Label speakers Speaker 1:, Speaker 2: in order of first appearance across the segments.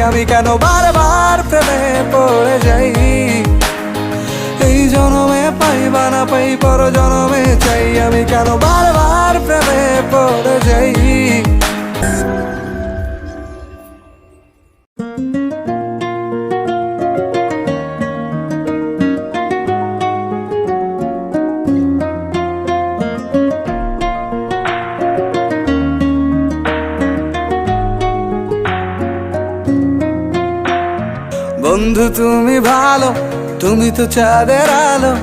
Speaker 1: আমি কেন বারবার প্রেমে পড়ে যাই। এই জনমে পাই বা না পাই পর জনমে চাই, আমি কেন বারবার প্রেমে পড়ে যাই। বন্ধু তুমি ভালো, তুমি তো চাঁদের আলো,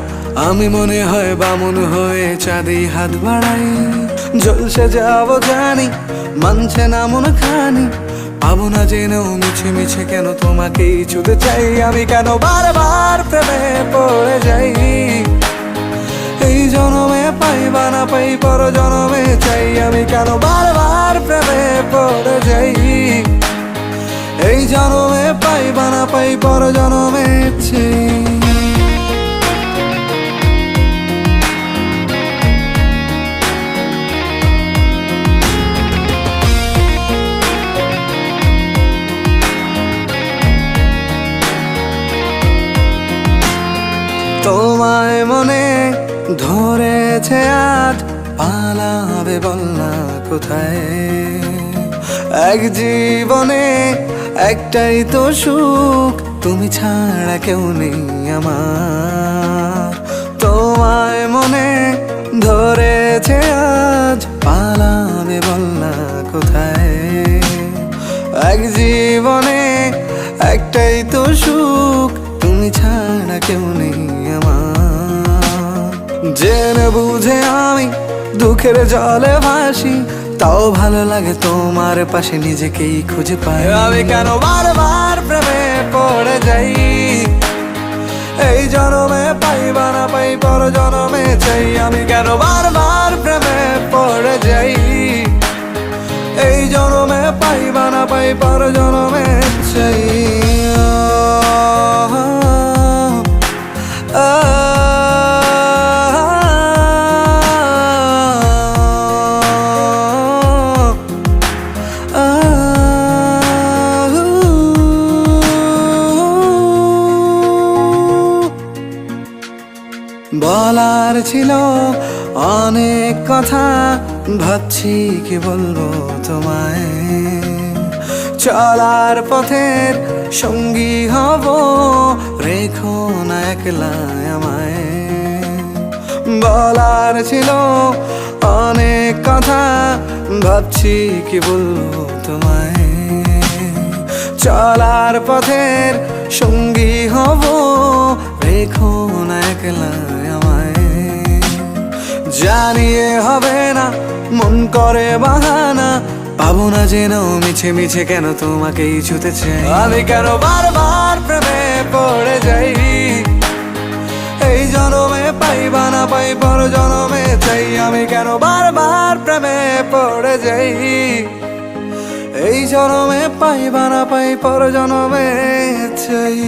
Speaker 1: আমি মনে হয় বামুন হয়ে চাঁদে হাত বাড়াই। জলসে যাবো জানি, মানছে না মন খানি, পাবো না জেনেও মিছে মিছে কেন তোমাকেই ছুতে চাই। আমি কেন বারবার প্রেমে পড়ে যাই। এই জনমে পাই বা না পাই পর জনমে চাই, আমি কেন বারবার প্রেমে পড়ে যাই। এই জনমে পাই বা না পাই পর জনমে চাই। তোমায় মনে ধরেছে আজ, পালাবে বল না কোথায়। এক জীবনে একটাই তো সুখ, তুমি ছাড়া কেউ নেই আমার। তোমায় মনে ধরেছে আজ, পালাবে বল না কোথায়। এক জীবনে একটাই তো সুখ, তুমি ছাড়া কেউ নেই আমার। জেনে বুঝে আমি দুঃখের জলে ভাসি, তাও ভালো লাগে তোমার পাশে নিজেকেই খুঁজে পাই। আমি কেন বারবার প্রেমে পড়ে যাই। এই জনমে পাই বা না পাই পর জনমে চাই, আমি কেন বারবার প্রেমে পড়ে যাই। এই জনমে পাই বা না পাই পর জনমে চাই। বলার ছিল অনেক কথা, ভাবছি কি বলবো তোমায়। চলার পথের সঙ্গী হব, রেখো না একলা আমায়। বলার ছিল অনেক কথা, ভাবছি কি বলবো তোমায়। চলার পথের সঙ্গী হব, রেখো না একলা আমায়। জানিয়ে হবে না মন করে বাহানা, পাবো না জেনেও মিছে মিছে কেন তোমাকেই ছুতে চাই। আমি কেন বারবার প্রেমে পড়ে যাই। এই জনমে পাই বা না পাই পর জনমে চাই, আমি কেন বারবার প্রেমে পড়ে যাই। এই জনমে পাই বা না পাই পর জনমে চাই।